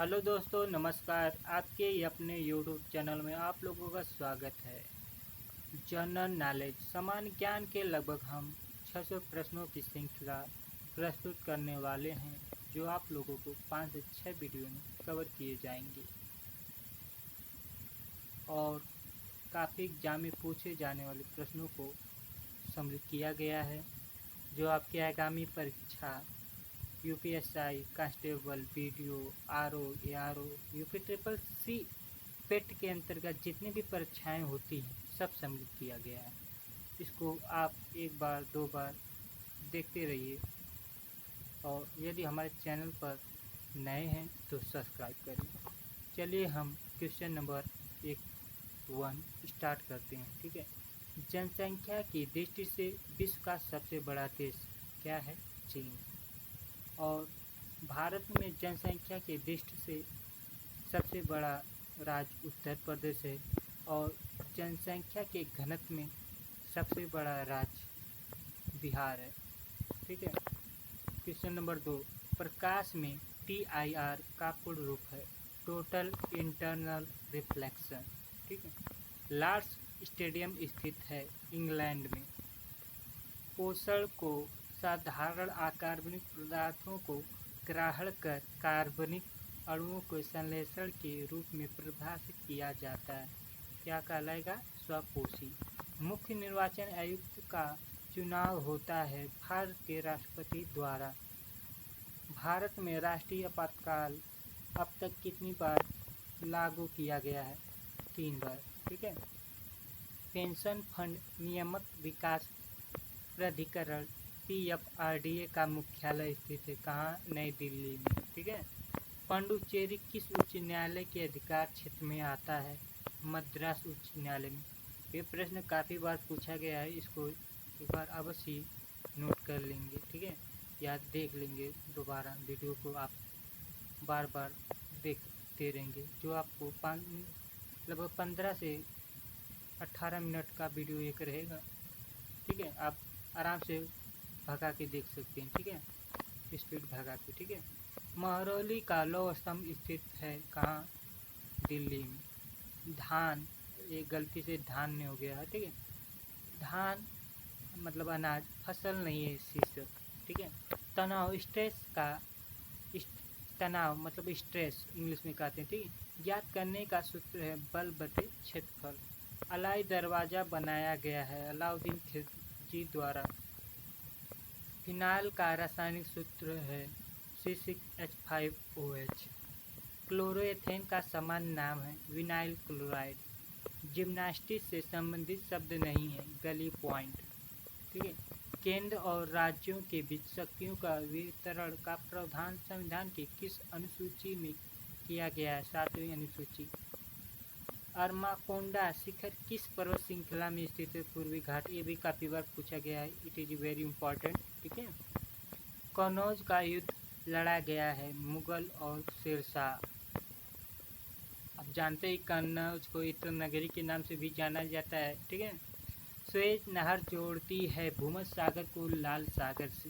Hello दोस्तों, नमस्कार। आपके ही अपने यूट्यूब चैनल में आप लोगों का स्वागत है। जनरल नॉलेज सामान्य ज्ञान के लगभग हम 600 प्रश्नों की श्रृंखला प्रस्तुत करने वाले हैं, जो आप लोगों को 5 से 6 वीडियो में कवर किए जाएंगे और काफ़ी एग्जाम में पूछे जाने वाले प्रश्नों को सम्मिलित किया गया है, जो आपकी आगामी परीक्षा UPSI, constable, BDO, RO, ARO, UP triple C, PET के अंतर्गत जितनी भी परीक्षाएं होती हैं सब सम्मिलित किया गया है। इसको आप एक बार दो बार देखते रहिए और यदि हमारे चैनल पर नए हैं तो सब्सक्राइब करिए। चलिए हम क्वेश्चन नंबर 1 स्टार्ट करते हैं। ठीक है। जनसंख्या की दृष्टि से विश्व का सबसे बड़ा देश क्या है? चीन। और भारत में जनसंख्या की दृष्टि से सबसे बड़ा राज्य उत्तर प्रदेश है और जनसंख्या के घनत्व में सबसे बड़ा राज्य बिहार है। ठीक है। क्वेश्चन नंबर 2, प्रकाश में TIR का पूर्ण रूप है टोटल इंटरनल रिफ्लेक्शन। ठीक है। लॉर्ड्स स्टेडियम स्थित है इंग्लैंड में। पोषण को साधारण अकार्बनिक पदार्थों को ग्रहण कर कार्बनिक अणुओं को संश्लेषण के रूप में परिभाषित किया जाता है। क्या कहलाएगा? स्वपोषी। मुख्य निर्वाचन आयुक्त का चुनाव होता है भारत के राष्ट्रपति द्वारा। भारत में राष्ट्रीय आपातकाल अब तक कितनी बार लागू किया गया है? 3 बार। ठीक है। पेंशन फंड नियामक विकास प्राधिकरण PFRDA का मुख्यालय स्थित है कहाँ? नई दिल्ली में। ठीक है। पांडुचेरी किस उच्च न्यायालय के अधिकार क्षेत्र में आता है? मद्रास उच्च न्यायालय में। ये प्रश्न काफ़ी बार पूछा गया है, इसको एक बार अवश्य नोट कर लेंगे। ठीक है, या देख लेंगे दोबारा वीडियो को, आप बार बार देखते रहेंगे, जो आपको लगभग 15 से 18 मिनट का वीडियो एक रहेगा। ठीक है, आप आराम से भगा के देख सकते हैं। ठीक है, स्पीड भगा के। ठीक है। महरौली का लौह स्तंभ स्थित है कहाँ? दिल्ली में। धान, ये गलती से धान नहीं हो गया है। ठीक है। धान मतलब अनाज, फसल नहीं है, शीर्षक। ठीक है। तनाव, तनाव मतलब स्ट्रेस इंग्लिश में कहते हैं। ठीक है। ज्ञात करने का सूत्र है बल बटे क्षेत्रफल। अलाई दरवाज़ा बनाया गया है अलाउद्दीन खिलजी द्वारा। फिनाइल का रासायनिक सूत्र है C6H5OH। क्लोरोएथेन का सामान्य नाम है विनाइल क्लोराइड। जिम्नास्टिक्स से संबंधित शब्द नहीं है, गली पॉइंट। ठीक है। केंद्र और राज्यों के बीच शक्तियों का वितरण का प्रावधान संविधान की किस अनुसूची में किया गया है? 7वीं अनुसूची। अरमाकोंडा शिखर किस पर्वत श्रृंखला में स्थित है? पूर्वी घाट। ये भी काफ़ी बार पूछा गया है, इट इज़ वेरी इंपॉर्टेंट। ठीक है। कनौज का युद्ध लड़ा गया है मुगल और शेरशाह। आप जानते हैं कन्नौज को इत्र नगरी के नाम से भी जाना जाता है। ठीक है। स्वेज नहर जोड़ती है भूमध्य सागर को लाल सागर से।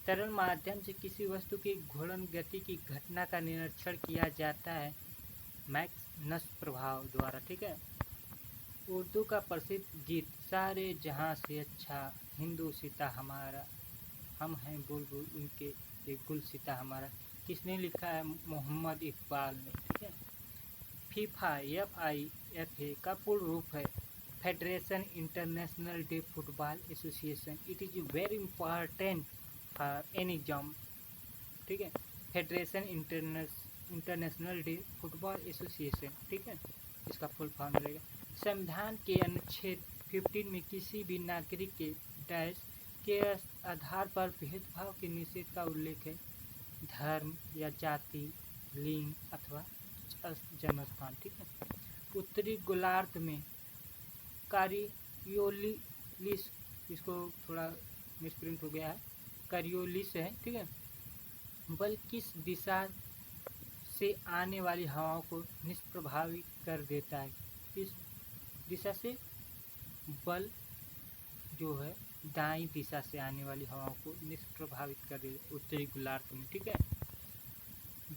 तरल माध्यम से किसी वस्तु की घूर्णन गति की घटना का निरीक्षण किया जाता है मैक्सवल प्रभाव द्वारा। ठीक है। उर्दू का प्रसिद्ध गीत सारे जहां से अच्छा हिंदू सीता हमारा, हम हैं बुलबुल उनके ये गुलसिता हमारा, किसने लिखा है? मोहम्मद इकबाल ने। ठीक है। फीफा FIFA का पूर्ण रूप है federation international day football association. It is very important for any exam. ठीक है। Federation international day football association. ठीक है, इसका फुल फॉर्म रहेगा। संविधान के अनुच्छेद 15 में किसी भी नागरिक के डैश के आधार पर भेदभाव के निषेध का उल्लेख है। धर्म या जाति, लिंग अथवा जन्म स्थान। ठीक है। उत्तरी गोलार्ध में करियोलिस, इसको थोड़ा मिसप्रिंट हो गया है, करियोलिस है। ठीक है। बल किस दिशा से आने वाली हवाओं को निष्प्रभावी कर देता है? किस दिशा से? बल जो है दाईं दिशा से आने वाली हवाओं को निष्प्रभावित कर देता है उत्तरी गोलार्ध में। ठीक है।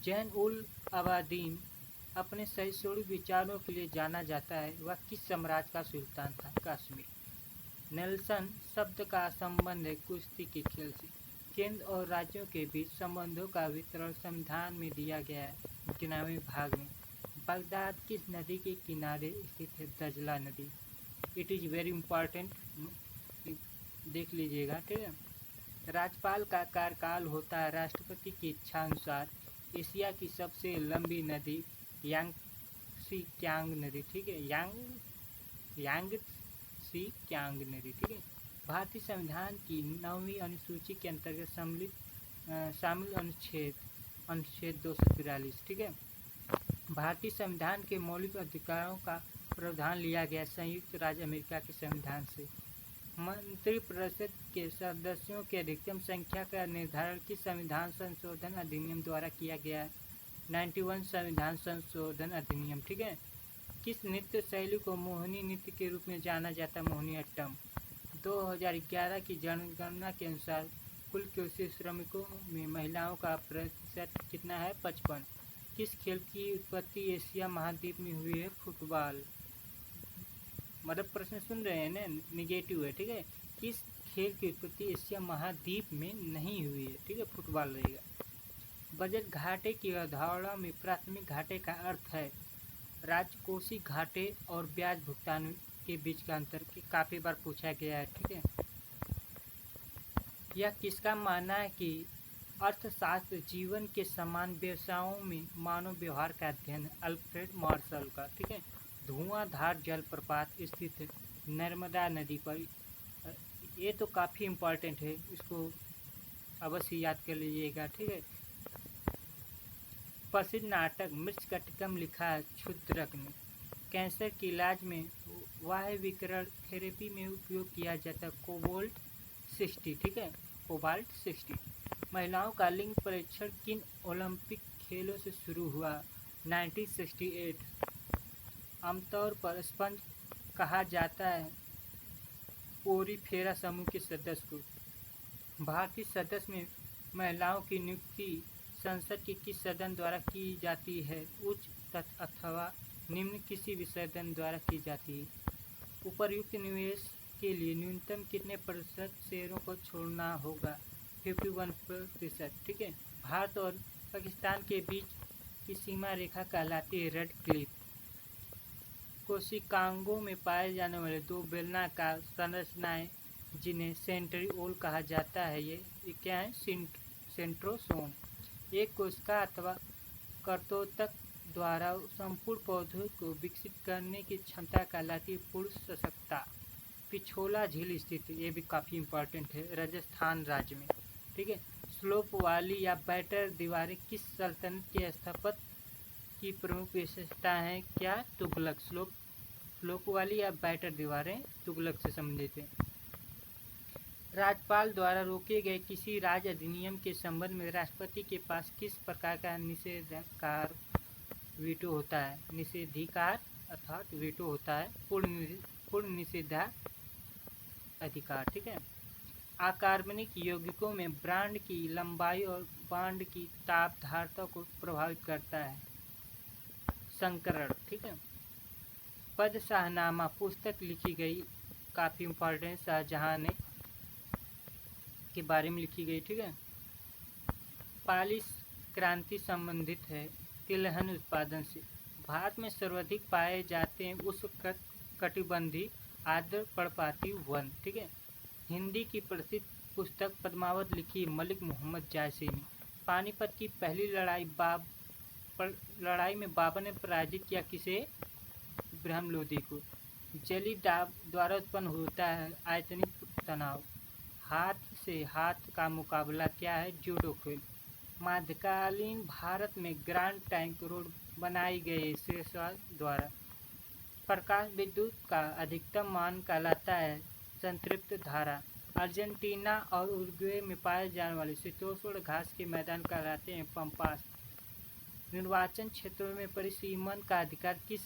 जैन उल अबादीन अपने सहिष्णु विचारों के लिए जाना जाता है। वह किस साम्राज्य का सुल्तान था? कश्मीर। नेल्सन शब्द का संबंध है कुश्ती के खेल से। केंद्र और राज्यों के बीच संबंधों का वितरण संविधान में दिया गया है 11वें भाग में। बगदाद किस नदी के किनारे स्थित है? दजला नदी। इट इज़ वेरी इम्पॉर्टेंट, देख लीजिएगा, ठीक है। राज्यपाल का कार्यकाल होता है राष्ट्रपति की इच्छा अनुसार। एशिया की सबसे लंबी नदी यांगसी क्यांग नदी, ठीक है, यांगसी क्यांग नदी, ठीक है। भारतीय संविधान की 9वीं अनुसूची के अंतर्गत शामिल अनुच्छेद 243, ठीक है। भारतीय संविधान के मौलिक अधिकारों का प्रावधान लिया गया संयुक्त राज्य अमेरिका के संविधान से। मंत्रिपरिषद के सदस्यों की अधिकतम संख्या का निर्धारण किस संविधान संशोधन अधिनियम द्वारा किया गया है? 91 संविधान संशोधन अधिनियम, ठीक है। किस नृत्य शैली को मोहिनी नृत्य के रूप में जाना जाता है? मोहिनीअट्टम। 2011 की जनगणना के अनुसार कुल कृषि श्रमिकों में महिलाओं का प्रतिशत कितना है? 55। किस खेल की उत्पत्ति एशिया महाद्वीप में हुई है? फुटबॉल। मतलब प्रश्न सुन रहे हैं ना, निगेटिव है, ठीक है। किस खेल की उत्पत्ति एशिया महाद्वीप में नहीं हुई है? ठीक है, फुटबॉल रहेगा। बजट घाटे की अवधारणा में प्राथमिक घाटे का अर्थ है राजकोषीय घाटे और ब्याज भुगतान के बीच का अंतर, की काफ़ी बार पूछा गया है, ठीक है। यह किसका मानना है कि अर्थशास्त्र जीवन के समान व्यवसायों में मानव व्यवहार का अध्ययन है? अल्फ्रेड मार्शल का, ठीक है। धुआंधार जलप्रपात स्थित है नर्मदा नदी पर। ये तो काफ़ी इम्पोर्टेंट है, इसको अवश्य याद कर लीजिएगा, ठीक है। प्रसिद्ध नाटक मृच्छकटिकम लिखा है क्षुद्रक ने। कैंसर के इलाज में वायु विकिरण थेरेपी में उपयोग किया जाता है कोबाल्ट 60, ठीक है, कोबाल्ट 60। महिलाओं का लिंग परीक्षण किन ओलंपिक खेलों से शुरू हुआ? 1968। आमतौर पर स्पंज कहा जाता है ओरीफेरा समूह के सदस्य को। भारतीय सदस्य में महिलाओं की नियुक्ति संसद के किस सदन द्वारा की जाती है? उच्च अथवा निम्न किसी भी सदन द्वारा की जाती है। उपर्युक्त निवेश के लिए न्यूनतम कितने प्रतिशत शेयरों को छोड़ना होगा? 51%, ठीक है। भारत और पाकिस्तान के बीच की सीमा रेखा कहलाती है रेड क्लिफ। कोशिकांगों में पाए जाने वाले दो बेलनाकार संरचनाएं जिन्हें सेंट्रिओल कहा जाता है, ये क्या है? सेंट्रोसोम। एक कोशिका अथवा कर्तोतक द्वारा संपूर्ण पौधों को विकसित करने की क्षमता कहलाती है पुरुष सशक्ता। पिछोला झील स्थित है, ये भी काफ़ी इम्पोर्टेंट है, राजस्थान राज्य में, ठीक है। स्लोप वाली या बैटर दीवारें किस सल्तनत के स्थापत्य की प्रमुख विशेषता है? क्या? तुगलक। स्लोप वाली या बैटर दीवारें तुगलक से संबंधित है। राज्यपाल द्वारा रोके गए किसी राज्य अधिनियम के संबंध में राष्ट्रपति के पास किस प्रकार का निषेधाधिकार वीटो होता है? निषेधाधिकार अर्थात वीटो होता है, पूर्ण निषेधाधिकार, ठीक है। अकार्बनिक यौगिकों में बांड की लंबाई और बांड की ताप धारता को प्रभावित करता है संकरण, ठीक है। पद शाहनामा पुस्तक लिखी गई, काफ़ी इम्पोर्टेंट, शाहजहां ने के बारे में लिखी गई, ठीक है। पालिश क्रांति संबंधित है तिलहन उत्पादन से। भारत में सर्वाधिक पाए जाते हैं उष्ण कटिबंधीय आर्द्र पर्णपाती वन, ठीक है। हिंदी की प्रसिद्ध पुस्तक पद्मावत लिखी मलिक मोहम्मद जायसी ने। पानीपत की पहली लड़ाई में बाबर ने पराजित किया किसे? इब्राहिम लोदी को। जली दाब द्वारा उत्पन्न होता है आयतनिक तनाव। हाथ से हाथ का मुकाबला क्या है? जूडो खेल। मध्यकालीन भारत में ग्रांड टैंक रोड बनाई गई शेरशाह द्वारा। प्रकाश विद्युत का अधिकतम मान कहलाता है संतृप्त धारा। अर्जेंटीना और उरुग्वे में पाए जाने वाले शीतोष्ण घास के मैदान कहलाते हैं पम्पास। निर्वाचन क्षेत्रों में परिसीमन का अधिकार किस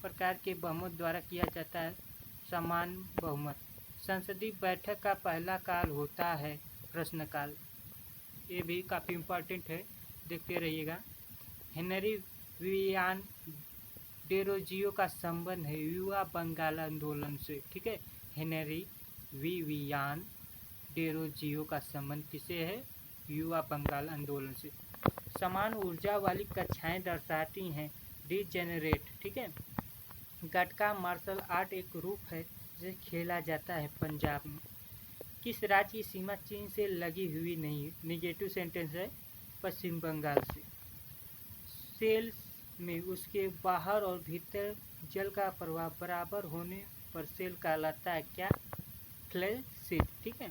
प्रकार के बहुमत द्वारा किया जाता है? समान बहुमत। संसदीय बैठक का पहला काल होता है प्रश्नकाल। ये भी काफ़ी इम्पोर्टेंट है, देखते रहिएगा। हेनरी विवियान डेरोजियो का संबंध है युवा बंगाल आंदोलन से। ठीक है, हेनरी विवियान डेरोजियो का संबंध किसे है? युवा बंगाल आंदोलन से। समान ऊर्जा वाली कक्षाएं दर्शाती हैं डिजेनरेट। ठीक है, गटका मार्शल आर्ट एक रूप है जिसे खेला जाता है पंजाब में। किस राज्य की सीमा चीन से लगी हुई नहीं? निगेटिव सेंटेंस है, पश्चिम बंगाल से। सेल्स में उसके बाहर और भीतर जल का प्रवाह बराबर होने पर सेल कहलाता है क्या? फ्लैसिड। ठीक है,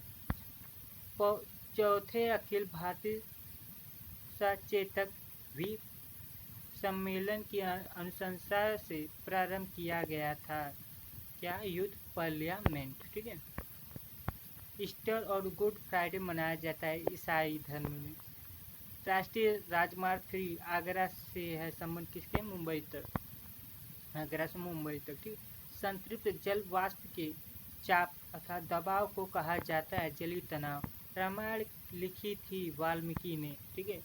चौथे अखिल भारतीय सचेतक भी सम्मेलन की अनुशंसा से प्रारंभ किया गया था क्या? युद्ध पार्लियामेंट। ठीक है, ईस्टर और गुड फ्राइडे मनाया जाता है ईसाई धर्म में। राष्ट्रीय राजमार्ग 3 आगरा से है संबंध किसके? मुंबई तक, आगरा से मुंबई तक। ठीक, संतृप्त जल वाष्प के चाप अर्थात दबाव को कहा जाता है जलीय तनाव। रामायण लिखी थी वाल्मीकि ने। ठीक है,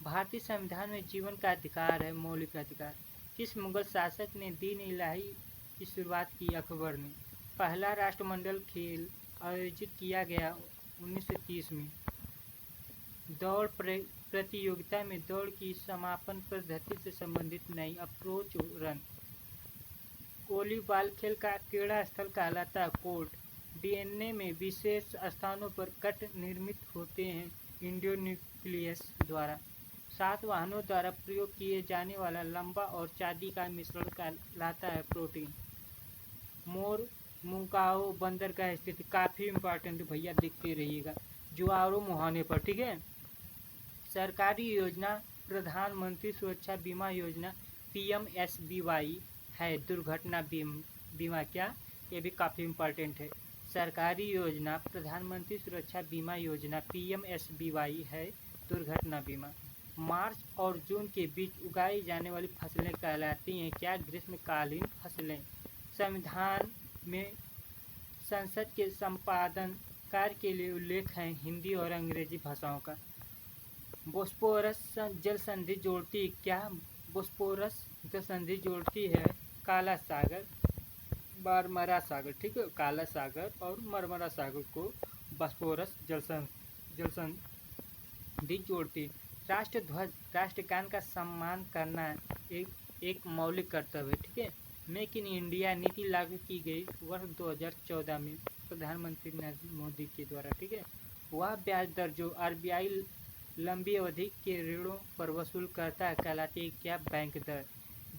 भारतीय संविधान में जीवन का अधिकार है मौलिक अधिकार। किस मुगल शासक ने दीन इलाही की शुरुआत की? अकबर ने। पहला राष्ट्रमंडल खेल आयोजित किया गया 1930 में। दौड़ प्रतियोगिता में दौड़ की समापन पद्धति से संबंधित नई अप्रोच रन। वॉलीबॉल खेल का क्रीड़ा स्थल कहलाता है कोर्ट। डीएनए में विशेष स्थानों पर कट निर्मित होते हैं इंडोन्यूक्लियस द्वारा। 7 वाहनों द्वारा प्रयोग किए जाने वाला लंबा और चांदी का मिश्रण कहलाता है प्रोटीन। मोर मुगाओ बंदरगाह स्थिति काफ़ी इम्पोर्टेंट भैया, देखते रहिएगा जुआरो मुहाने पर। ठीक है, सरकारी योजना प्रधानमंत्री सुरक्षा बीमा योजना PMSBY है। दुर्घटना बीमा क्या? ये भी काफ़ी इम्पोर्टेंट है। सरकारी योजना प्रधानमंत्री सुरक्षा बीमा योजना PMSBY है दुर्घटना बीमा। मार्च और जून के बीच उगाई जाने वाली फसलें कहलाती हैं क्या? ग्रीष्मकालीन फसलें। संविधान में संसद के संपादन कार्य के लिए उल्लेख है हिंदी और अंग्रेजी भाषाओं का। बोस्पोरस जल संधि जोड़ती क्या? बोस्पोरस जल संधि जोड़ती है काला सागर मरमरा सागर। ठीक है, काला सागर और मरमरा सागर को बोस्पोरस जल संधि जोड़ती। राष्ट्रध्वज राष्ट्रगान का सम्मान करना एक मौलिक कर्तव्य है। ठीक है, मेक इन इंडिया नीति लागू की गई वर्ष 2014 में प्रधानमंत्री नरेंद्र मोदी के द्वारा। ठीक है, वह ब्याज दर जो RBI लंबी अवधि के ऋणों पर वसूल करता है कहलाती है क्या? बैंक दर।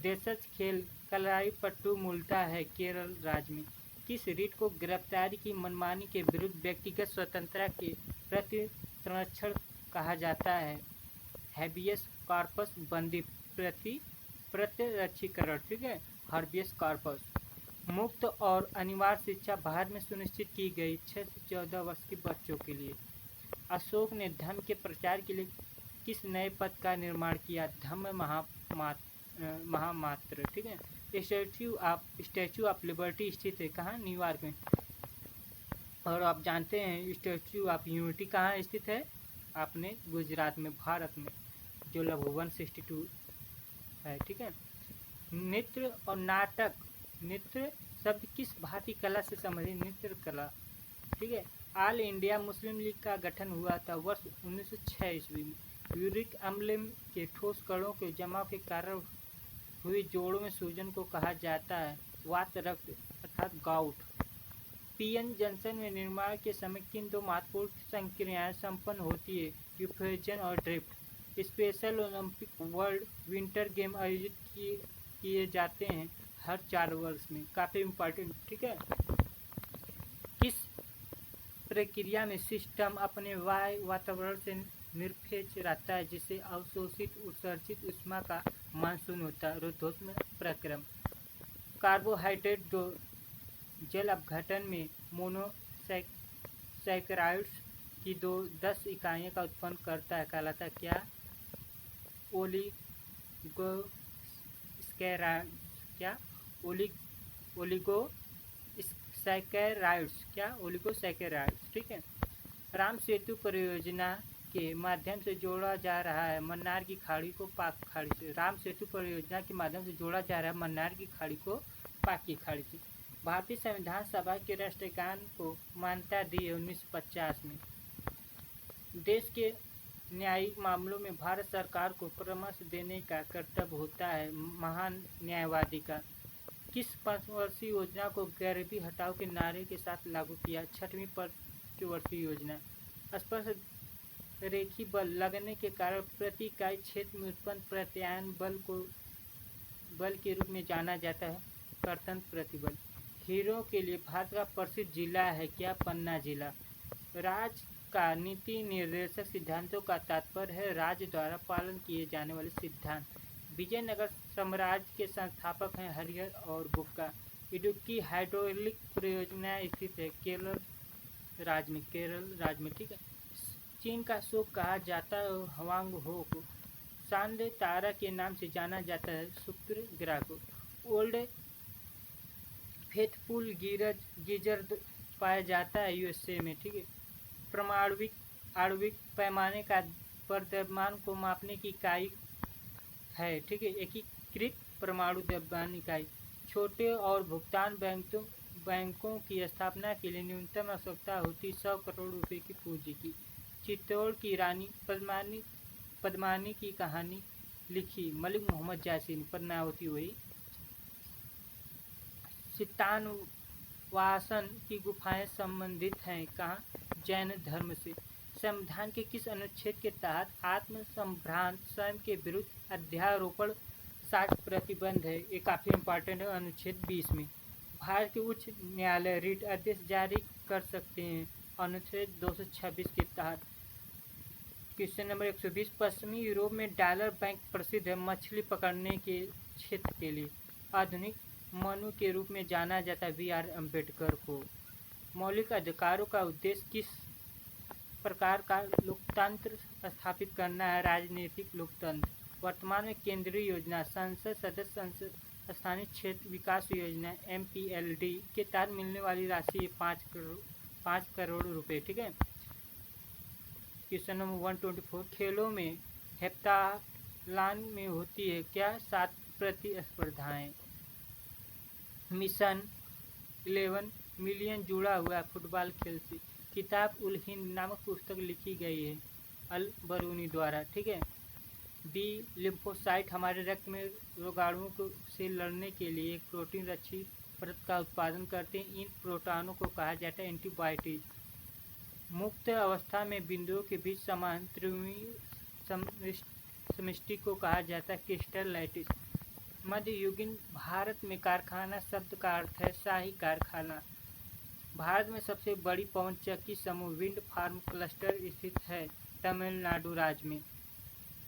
देशज खेल कलाईपट्टू मूलता है केरल राज्य में। किस रीट को गिरफ्तारी की मनमानी के विरुद्ध व्यक्तिगत स्वतंत्रता के प्रति संरक्षण कहा जाता है? हैबियस कॉर्पस बंदी प्रत्यक्षीकरण। ठीक है, हर्बियस कॉर्पस। मुफ्त और अनिवार्य शिक्षा भारत में सुनिश्चित की गई 6 से 14 वर्ष के बच्चों के लिए। अशोक ने धर्म के प्रचार के लिए किस नए पद का निर्माण किया? धम्म महामात्र। ठीक है, स्टैचू ऑफ लिबर्टी स्थित है कहाँ? न्यूयॉर्क में। और आप जानते हैं स्टैचू ऑफ यूनिटी कहाँ स्थित है? अपने गुजरात में, भारत में, जो लगभग 162 है। ठीक है, नृत्य और नाटक। नृत्य शब्द किस भारतीय कला से संबंधित? नृत्य कला। ठीक है, ऑल इंडिया मुस्लिम लीग का गठन हुआ था वर्ष 1906 ईस्वी में। यूरिक अम्ल के ठोस कणों के जमाव के कारण हुई जोड़ों में सूजन को कहा जाता है वात रक्त अर्थात गाउट। पीएन जंक्शन में निर्माण के समय किन 2 महत्वपूर्ण संक्रियाएं संपन्न होती है? डिफ्यूजन और drift. Special Olympic world winter game आयोजित किए जाते हैं हर 4 वर्ष में, काफ़ी इम्पोर्टेंट। ठीक है, किस प्रक्रिया में सिस्टम अपने वातावरण से निरपेक्ष रहता है जिससे अवशोषित उत्सर्जित ऊष्मा का मानसून होता है? रुद्धोष्म प्रक्रम। कार्बोहाइड्रेट जो जल अपघटन में मोनोसैकेराइड्स की 10 इकाइयों का उत्पन्न करता है कहलाता है क्या? ओलिगोसैकेराइड्स। क्या? ओलिगोसैकेराइड्स। क्या? ओलिगोसैकेराइड्स। ठीक है, राम सेतु परियोजना के माध्यम से जोड़ा जा रहा है मन्नार की खाड़ी को पाक खाड़ी से। राम सेतु परियोजना के माध्यम से जोड़ा जा रहा है मन्नार की खाड़ी को पाक की खाड़ी से। भारतीय संविधान सभा के राष्ट्रगान को मान्यता दी है 1950 में। देश के न्यायिक मामलों में भारत सरकार को परामर्श देने का कर्तव्य होता है महान न्यायवादी का। किस पंचवर्षीय योजना को गरीबी हटाओ के नारे के साथ लागू किया? 6वीं पंचवर्षीय योजना। स्पर्श रेखी बल लगने के कारण प्रति इकाई क्षेत्र में उत्पन्न प्रत्यायन बल के रूप में जाना जाता है कर्तन प्रतिबल। हीरो के लिए भारत का प्रसिद्ध जिला है क्या? पन्ना जिला। राज्य का नीति निर्देशक सिद्धांतों का तात्पर्य है राज्य द्वारा पालन किए जाने वाले सिद्धांत। विजयनगर साम्राज्य के संस्थापक हैं हरिहर और बुक्का। इडुक्की हाइड्रोलिक परियोजना स्थित है केरल राज्य में, ठीक है। चीन का शोक कहा जाता है हवांग हो को। चांद तारा के नाम से जाना जाता है शुक्र ग्रह को। ओल्ड फेथफुल गिजर्ड पाया जाता है यूएसए में, ठीक है। आणविक पैमाने का द्रव्यमान को मापने की इकाई है, ठीक है, एकीकृत परमाणु द्रव्यमान इकाई। छोटे और भुगतान बैंकों की स्थापना के लिए न्यूनतम आवश्यकता होती 100 करोड़ रुपए की पूंजी की। चित्तौड़ की रानी पद्मानी की कहानी लिखी मलिक मोहम्मद जायसीन। पद्मावती हुई। सितानवासन की गुफाएं संबंधित हैं कहाँ? जैन धर्म से। संविधान के किस अनुच्छेद के तहत आत्म संभ्रांत स्वयं के विरुद्ध अध्यारोपण साक्ष्य प्रतिबंध है? ये काफ़ी इम्पोर्टेंट है अनुच्छेद 20 में। भारत के उच्च न्यायालय रिट आदेश जारी कर सकते हैं अनुच्छेद 226 के तहत। Question number 120। पश्चिमी यूरोप में डॉलर बैंक प्रसिद्ध है मछली पकड़ने के क्षेत्र के लिए। आधुनिक मनु के रूप में जाना जाता है बी.आर. अम्बेडकर को। मौलिक अधिकारों का उद्देश्य किस प्रकार का लोकतंत्र स्थापित करना है? राजनीतिक लोकतंत्र। वर्तमान में केंद्रीय योजना संसद सदस्य स्थानीय क्षेत्र विकास योजना MPLD के तहत मिलने वाली राशि 5 करोड़ रुपए, ठीक है। Question number 124। खेलों में हेप्ताथलॉन में होती है क्या? 7 प्रतिस्पर्धाएं। मिशन 11 मिलियन जुड़ा हुआ है फुटबॉल खेल से। किताब उल हिंद नामक पुस्तक लिखी गई है अल बरूनी द्वारा, ठीक है। बी लिम्फोसाइट हमारे रक्त में रोगाणुओं को से लड़ने के लिए एक प्रोटीन रक्षी परत का उत्पादन करते हैं। इन प्रोटॉनों को कहा जाता है एंटीबॉडी। मुक्त अवस्था में बिंदुओं के बीच समान त्रिविमीय समष्टि को कहा जाता है क्रिस्टलाइटिस। मध्ययुगीन भारत में कारखाना शब्द का अर्थ है शाही कारखाना। भारत में सबसे बड़ी पवन चक्की समूह विंड फार्म क्लस्टर स्थित है तमिलनाडु राज्य में।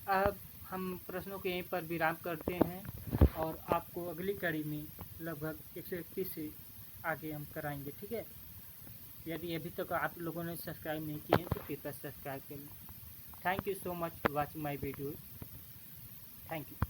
अब हम प्रश्नों को यहीं पर विराम करते हैं और आपको अगली कड़ी में लगभग 131 से आगे हम कराएंगे, ठीक है। यदि अभी तक आप लोगों ने सब्सक्राइब नहीं किए हैं तो कृपया सब्सक्राइब करें। Thank you so much for watching my video. Thank you.